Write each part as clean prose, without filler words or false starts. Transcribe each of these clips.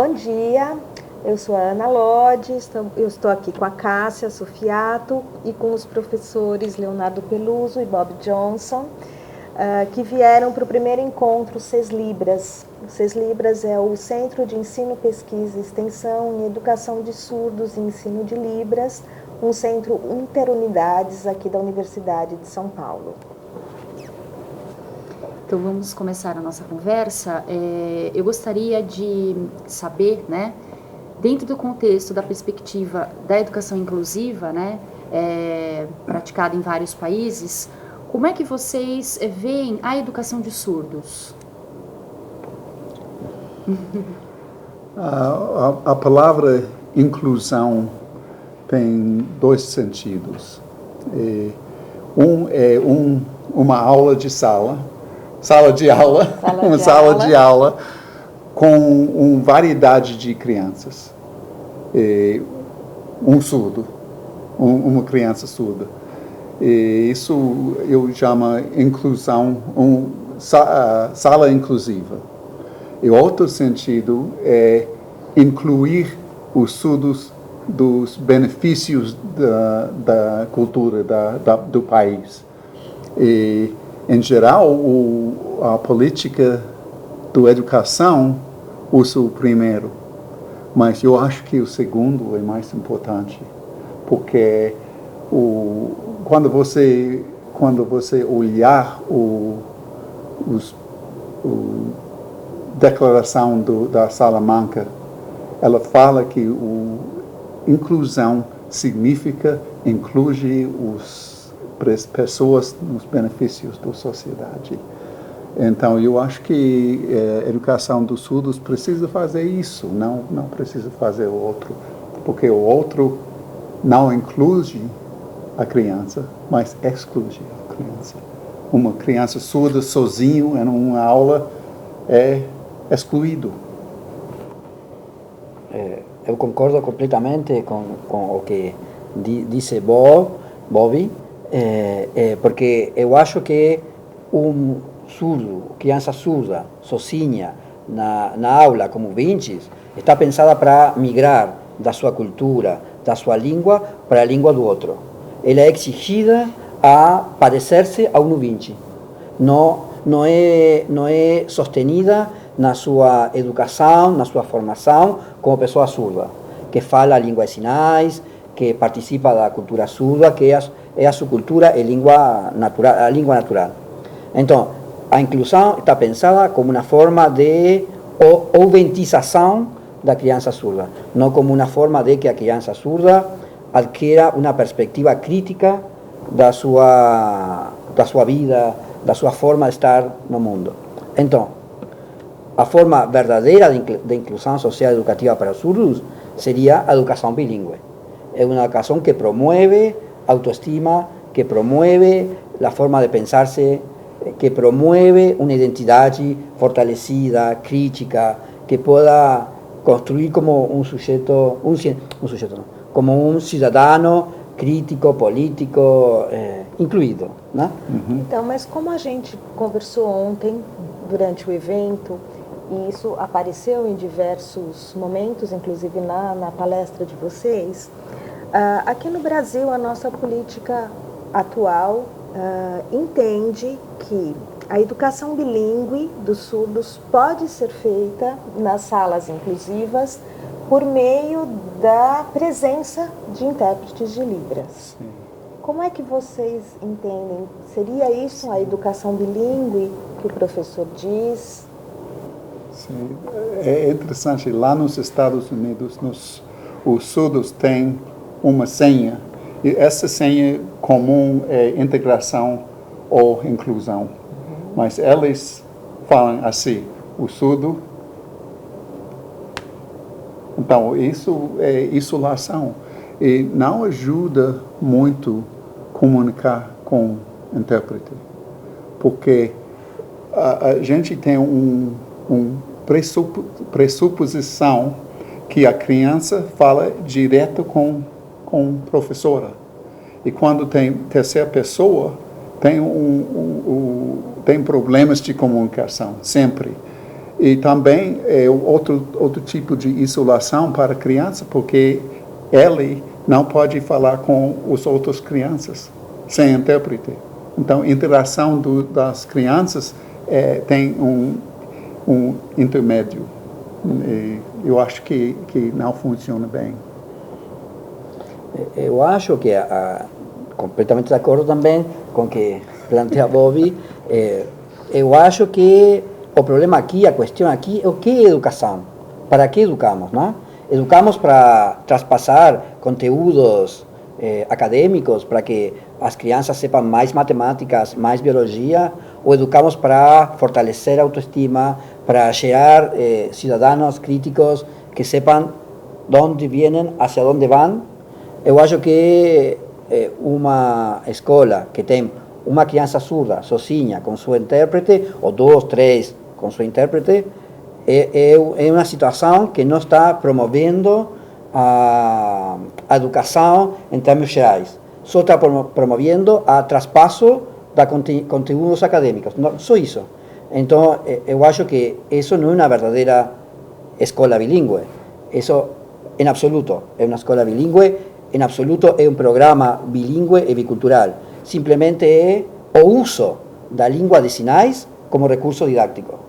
Bom dia, eu sou a Ana Lodi, eu estou aqui com a Cássia Sofiato e com os professores Leonardo Peluso e Bob Johnson, que vieram para o primeiro encontro CES Libras. O CES Libras é o Centro de Ensino, Pesquisa e Extensão em Educação de Surdos e Ensino de Libras, um centro interunidades aqui da Universidade de São Paulo. Então, vamos começar a nossa conversa. Eu gostaria de saber, né, dentro do contexto da perspectiva da educação inclusiva, né, praticada em vários países, como é que vocês veem a educação de surdos? A palavra inclusão tem dois sentidos. Uma aula de sala de aula com uma variedade de crianças. Um surdo, uma criança surda. Isso eu chamo inclusão, sala inclusiva. E outro sentido é incluir os surdos dos benefícios da cultura do país. E, em geral, a política da educação usa o primeiro, mas eu acho que o segundo é mais importante, porque quando você olhar declaração da Salamanca, ela fala que inclusão significa incluir pessoas nos benefícios da sociedade. Então, eu acho que a educação dos surdos precisa fazer isso, não precisa fazer o outro, porque o outro não inclui a criança, mas exclui a criança. Uma criança surda sozinho em uma aula é excluído. Eu concordo completamente com o que disse Bobby, porque eu acho que surdo, criança surda, sozinha, na aula, como ouvintes, está pensada para migrar da sua cultura, da sua língua, para a língua do outro. Ela é exigida a parecer-se a um ouvinte. Não é sostenida na sua educação, na sua formação, como pessoa surda, que fala a língua de sinais, que participa da cultura surda, que é a sua cultura e língua natural. Então, a inclusão está pensada como uma forma de ouventização da criança surda, não como uma forma de que a criança surda adquira uma perspectiva crítica da sua vida, da sua forma de estar no mundo. Então, a forma verdadeira de inclusão social educativa para os surdos seria a educação bilíngue. É uma educação que promove autoestima, que promove a forma de pensar-se, que promove uma identidade fortalecida, crítica, que possa construir como como um cidadão crítico, político, incluído, né? Então, mas como a gente conversou ontem, durante o evento, e isso apareceu em diversos momentos, inclusive na palestra de vocês, aqui no Brasil, a nossa política atual entende que a educação bilíngue dos surdos pode ser feita nas salas inclusivas por meio da presença de intérpretes de Libras. Sim. Como é que vocês entendem? Seria isso a educação bilíngue que o professor diz? Sim. É interessante, lá nos Estados Unidos, os surdos têm uma senha, e essa senha comum é integração ou inclusão. Mas eles falam assim, o surdo. Então, isso é isolação. E não ajuda muito comunicar com o intérprete. Porque a gente tem uma pressuposição que a criança fala direto com a professora. E quando tem terceira pessoa, tem problemas de comunicação, sempre. E também é outro tipo de isolação para a criança, porque ele não pode falar com as outras crianças sem intérprete. Então, a interação das crianças tem um intermédio. E eu acho que não funciona bem. Eu acho que, completamente de acordo também com o que plantea Bobby, eu acho que o problema aqui, a questão aqui é o que é educação. Para que educamos, não? Educamos para traspassar conteúdos acadêmicos, para que as crianças sepam mais matemáticas, mais biologia, ou educamos para fortalecer a autoestima, para gerar cidadãos críticos que sepam de onde vêm, hacia onde vão. Eu acho que uma escola que tem uma criança surda, sozinha, com seu intérprete, ou 2, 3 com seu intérprete, é uma situação que não está promovendo a educação em termos gerais. Só está promovendo a traspasso de conteúdos acadêmicos, só isso. Então, eu acho que isso não é uma verdadeira escola bilíngue. Isso, em absoluto, é uma escola bilíngue, em absoluto é um programa bilíngue e bicultural. Simplesmente é o uso da língua de sinais como recurso didático.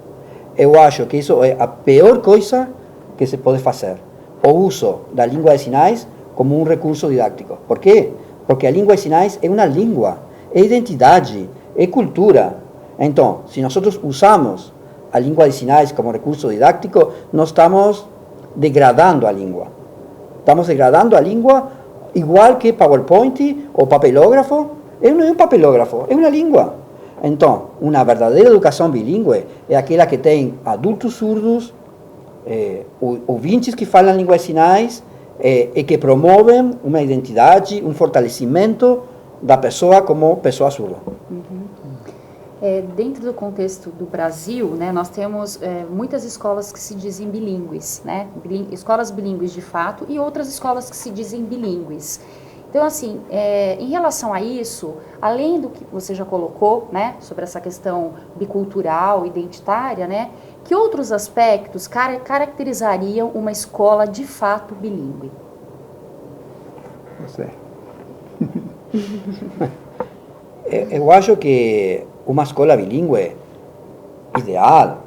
Eu acho que isso é a pior coisa que se pode fazer. O uso da língua de sinais como um recurso didático. Por quê? Porque a língua de sinais é uma língua, é identidade, é cultura. Então, se nós usamos a língua de sinais como recurso didático, nós estamos degradando a língua. Estamos degradando a língua igual que PowerPoint ou papelógrafo. Não é um papelógrafo, é uma língua. Então, uma verdadeira educação bilíngue é aquela que tem adultos surdos, ouvintes que falam língua de sinais e que promovem uma identidade, um fortalecimento da pessoa como pessoa surda. Dentro do contexto do Brasil, né, nós temos muitas escolas que se dizem bilíngues, né, escolas bilíngues de fato, e outras escolas que se dizem bilíngues. Então, assim, em relação a isso, além do que você já colocou, né, sobre essa questão bicultural, identitária, né, que outros aspectos caracterizariam uma escola de fato bilíngue? Você. Eu acho que uma escola bilíngue ideal,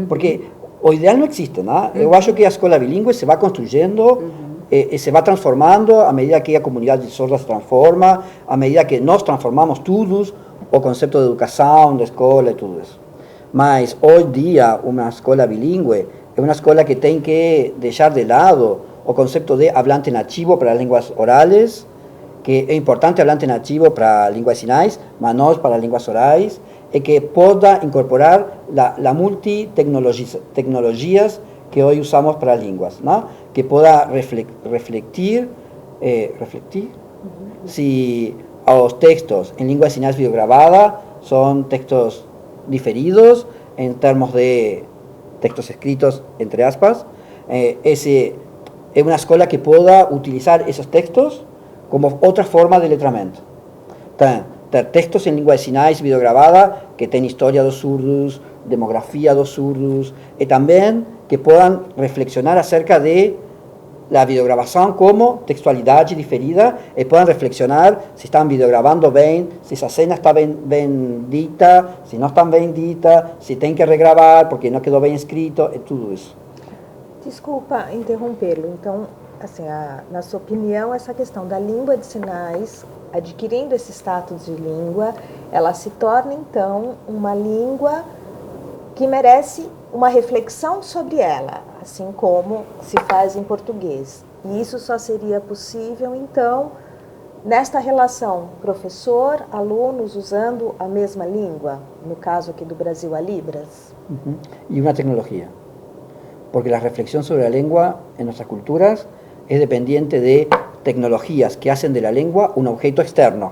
porque o ideal não existe, né? Eu acho que a escola bilíngue se vai construindo e se vai transformando à medida que a comunidade de sordas se transforma, à medida que nós transformamos todos o conceito de educação, de escola e tudo isso. Mas hoje em dia uma escola bilíngue é uma escola que tem que deixar de lado o conceito de hablante nativo para as línguas orales, que é importante hablante nativo para línguas de sinais, mas não para línguas orais, e que possa incorporar as multitecnologias que hoje usamos para línguas, ¿no? Que pueda reflectir si los textos en lengua de señas videograbada son textos diferidos en términos de textos escritos, entre aspas. Es una escuela que pueda utilizar esos textos como otra forma de letramento. Textos en lengua de señas videograbada que tienen historia dos surdos, demografía dos surdos, y también que puedan reflexionar acerca de la videograbación como textualidad diferida y puedan reflexionar si están videograbando bien, si esa escena está bien dita, si no está bien dita, si tienen que regravar porque no quedó bien escrito, y todo eso. Desculpa interrompê-lo. Então, assim, na sua opinião, essa questão da língua de sinais, adquirindo esse status de língua, ela se torna, então, uma língua que merece uma reflexão sobre ela, assim como se faz em português. E isso só seria possível, então, nesta relação professor-alunos usando a mesma língua, no caso aqui do Brasil, a Libras. Y una tecnología, porque la reflexión sobre la lengua en nuestras culturas es dependiente de tecnologías que hacen de la lengua un objeto externo,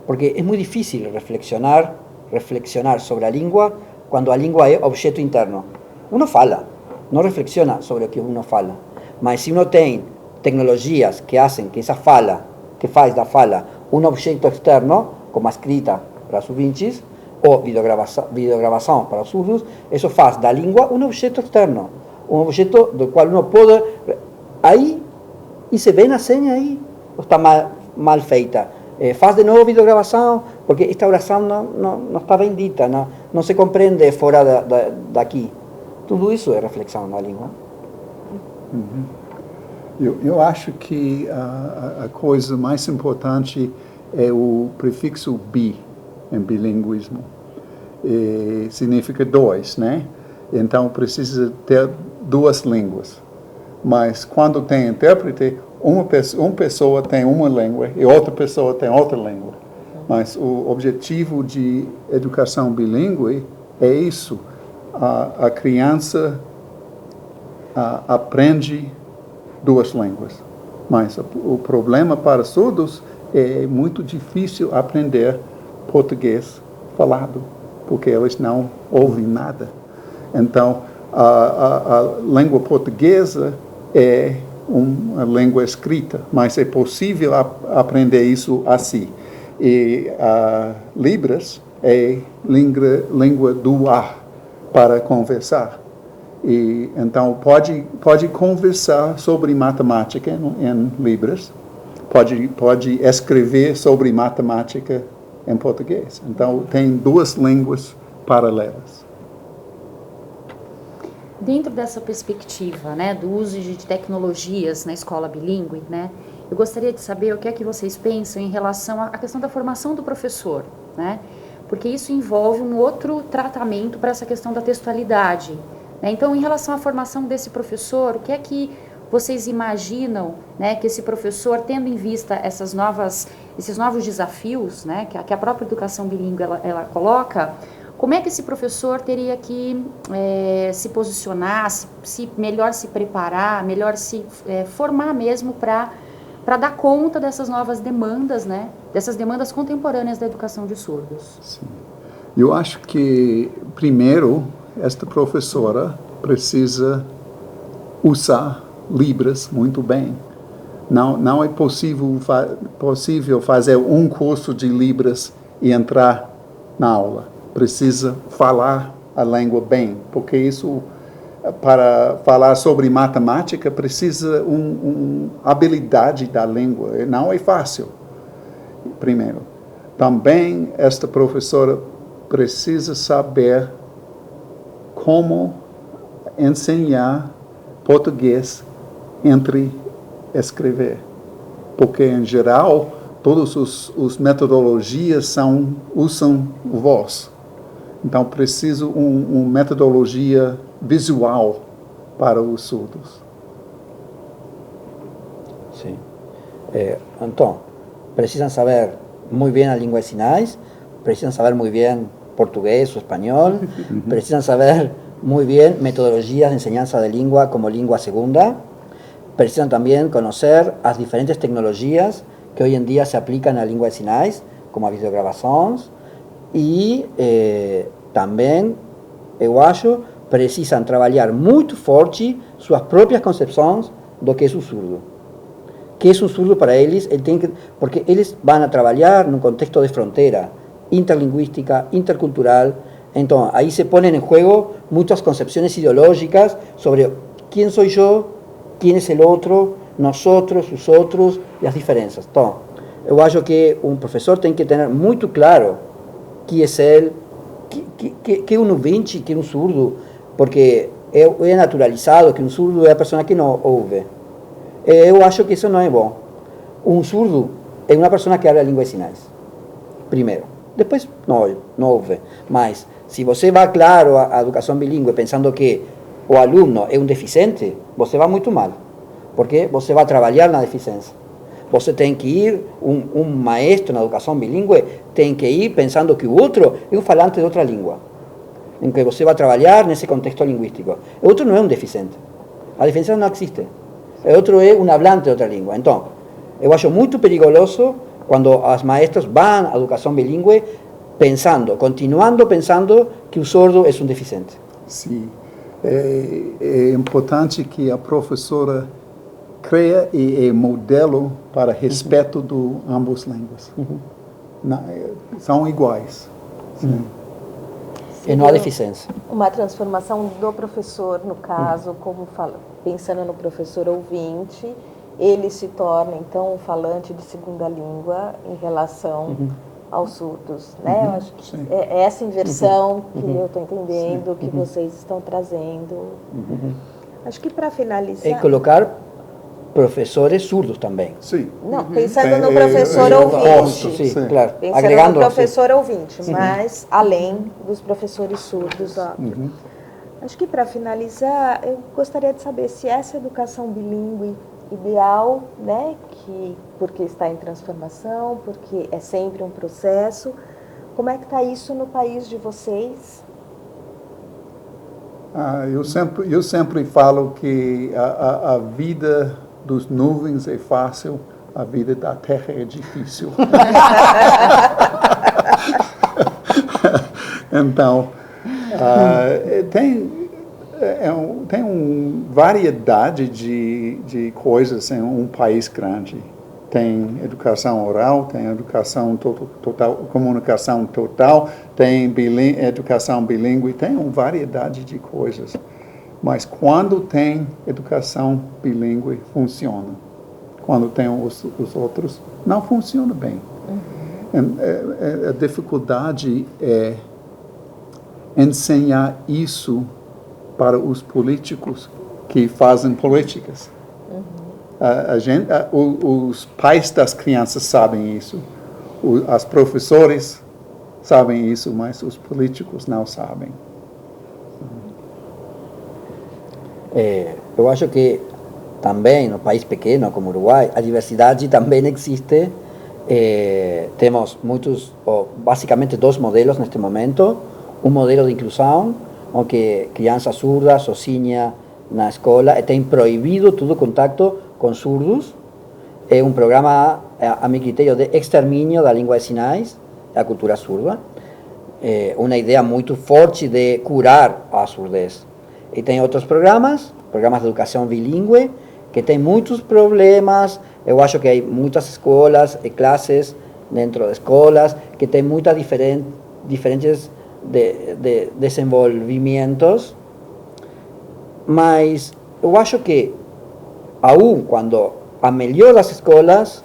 porque es muy difícil reflexionar sobre la lengua cuando la lengua es objeto interno. Uno fala, no reflexiona sobre lo que uno fala, mas si uno tiene tecnologías que hacen que esa fala, que faz da fala un objeto externo, como a escrita para os ouvintes, ou videogravação para os surdos, isso faz da língua um objeto externo, um objeto do qual uno pode... Aí, e se vê na senha aí, está mal feita. Faz de novo videogravação, porque esta oração não está bem dita, não se compreende fora daqui. Tudo isso é reflexão na língua. Eu acho que a coisa mais importante é o prefixo bi em bilinguismo. Significa dois, né? Então precisa ter duas línguas. Mas quando tem intérprete, uma pessoa tem uma língua e outra pessoa tem outra língua. Mas o objetivo de educação bilíngue é isso. A criança aprende duas línguas. Mas o problema para surdos é muito difícil aprender português falado, porque eles não ouvem nada. Então, a língua portuguesa é uma língua escrita, mas é possível aprender isso assim. E Libras é língua do ar para conversar. E então pode conversar sobre matemática em Libras, pode escrever sobre matemática em português. Então tem duas línguas paralelas. Dentro dessa perspectiva, né, do uso de tecnologias na escola bilíngue, né, eu gostaria de saber o que é que vocês pensam em relação à questão da formação do professor, né, porque isso envolve um outro tratamento para essa questão da textualidade, né. Então, em relação à formação desse professor, o que é que vocês imaginam, né, que esse professor, tendo em vista esses novos desafios, né, que a própria educação bilíngue ela coloca, como é que esse professor teria que se posicionar, melhor se preparar, melhor se formar mesmo para dar conta dessas novas demandas, né? Dessas demandas contemporâneas da educação de surdos? Sim. Eu acho que, primeiro, esta professora precisa usar Libras muito bem. Não é possível fazer um curso de Libras e entrar na aula. Precisa falar a língua bem, porque isso, para falar sobre matemática, precisa uma habilidade da língua. Não é fácil, primeiro. Também, esta professora precisa saber como ensinar português entre escrever. Porque, em geral, todas as metodologias usam voz. Então, preciso uma metodologia visual para os surdos. Sim. Então, precisam saber muito bem a língua de sinais, precisam saber muito bem português ou espanhol, precisam saber muito bem metodologias de enseñanza de língua como língua segunda, precisam também conhecer as diferentes tecnologias que hoje em dia se aplicam na língua de sinais, como as videogravações, e também, eu acho, precisam trabalhar muito forte suas próprias concepções do que é o surdo. Que é um surdo para eles, porque eles vão trabalhar num contexto de fronteira interlinguística, intercultural, então aí se põem em jogo muitas concepções ideológicas sobre quem sou eu, quem é o outro, nós outros, os outros e as diferenças. Então, eu acho que um professor tem que ter muito claro que é ele, que é um ouvinte, que é um surdo, porque é naturalizado que um surdo é a pessoa que não ouve. Eu acho que isso não é bom. Um surdo é uma pessoa que habla a língua de sinais, primeiro. Depois não ouve. Mas se você vai claro à educação bilíngue pensando que o aluno é um deficiente, você vai muito mal, porque você vai trabalhar na deficiência. Você tem que ir, um maestro na educação bilíngue tem que ir pensando que o outro é um falante de outra língua, em que você vai trabalhar nesse contexto linguístico. O outro não é um deficiente. A deficiência não existe. O outro é um hablante de outra língua. Então, eu acho muito perigoso quando os maestros vão à educação bilíngue continuando pensando que o sordo é um deficiente. Sim. É importante que a professora cria e é modelo para respeito de ambas línguas. São iguais. Sim. E não há deficiência. Uma transformação do professor, no caso, como pensando no professor ouvinte, ele se torna, então, um falante de segunda língua em relação aos surdos, né? Eu acho que é essa inversão que eu estou entendendo, que vocês estão trazendo. Acho que para finalizar... E colocar professores surdos também. Sim. Não, pensando no professor ouvinte. Sim, claro. Pensando Agregando, no professor ouvinte, mas além dos professores surdos. Acho que para finalizar, eu gostaria de saber se essa educação bilíngue ideal, né, porque está em transformação, porque é sempre um processo, como é que está isso no país de vocês? Eu sempre falo que a vida dos nuvens é fácil, a vida da terra é difícil. Então, tem uma variedade de coisas em um país grande. Tem educação oral, tem educação total, comunicação total, tem educação bilíngue, tem uma variedade de coisas. Mas quando tem educação bilíngue, funciona. Quando tem os outros, não funciona bem. A dificuldade é ensinar isso para os políticos que fazem políticas. Os pais das crianças sabem isso, os professores sabem isso, mas os políticos não sabem. Eu acho que também no país pequeno como Uruguai, a diversidade também existe. Temos basicamente dois modelos neste momento. Um modelo de inclusão, onde crianças surdas sozinhas na escola tem proibido todo contato com surdos. É um programa, a meu critério, de extermínio da língua de sinais, da cultura surda. É uma ideia muito forte de curar a surdez. E tem outros programas de educação bilíngue, que tem muitos problemas. Eu acho que há muitas escolas e classes dentro de escolas que têm muitas diferentes desenvolvimentos. Mas eu acho que, aún quando a melhor das escolas,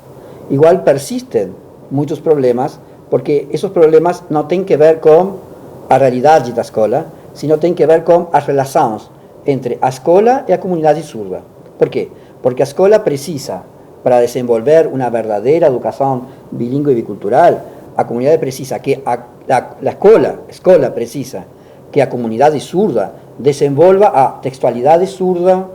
igual persistem muitos problemas, porque esses problemas não têm que ver com a realidade da escola, sino tem que ver com as relações entre a escola e a comunidade surda. Por quê? Porque a escola precisa, para desenvolver uma verdadeira educação bilíngue e bicultural, a comunidade precisa que a escola precisa que a comunidade surda desenvolva a textualidade surda,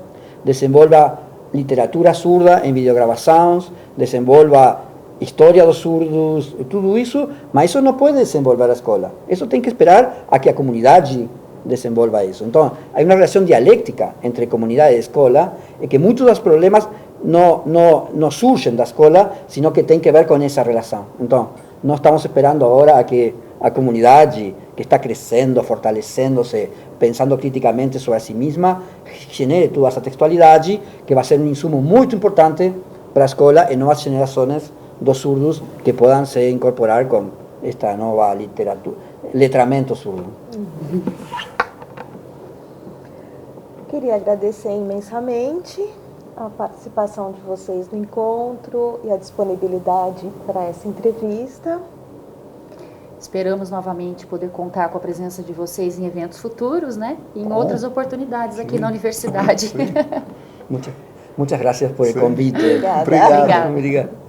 desenvolva literatura surda em videogravações, desenvolva história dos surdos, tudo isso, mas isso não pode desenvolver a escola. Isso tem que esperar a que a comunidade desenvolva isso. Então, há uma relação dialética entre comunidade e escola, e que muitos dos problemas não surgem da escola, sino que tem que ver com essa relação. Então, nós estamos esperando agora a que a comunidade, que está crescendo, fortalecendo-se, pensando criticamente sobre a si mesma, genere toda essa textualidade, que vai ser um insumo muito importante para a escola e novas gerações dos surdos que possam se incorporar com esta nova literatura, letramento surdo. Queria agradecer imensamente a participação de vocês no encontro e a disponibilidade para essa entrevista. Esperamos novamente poder contar com a presença de vocês em eventos futuros, né? E em outras oportunidades aqui na universidade. Muchas gracias por el convite. Obrigada. Obrigado.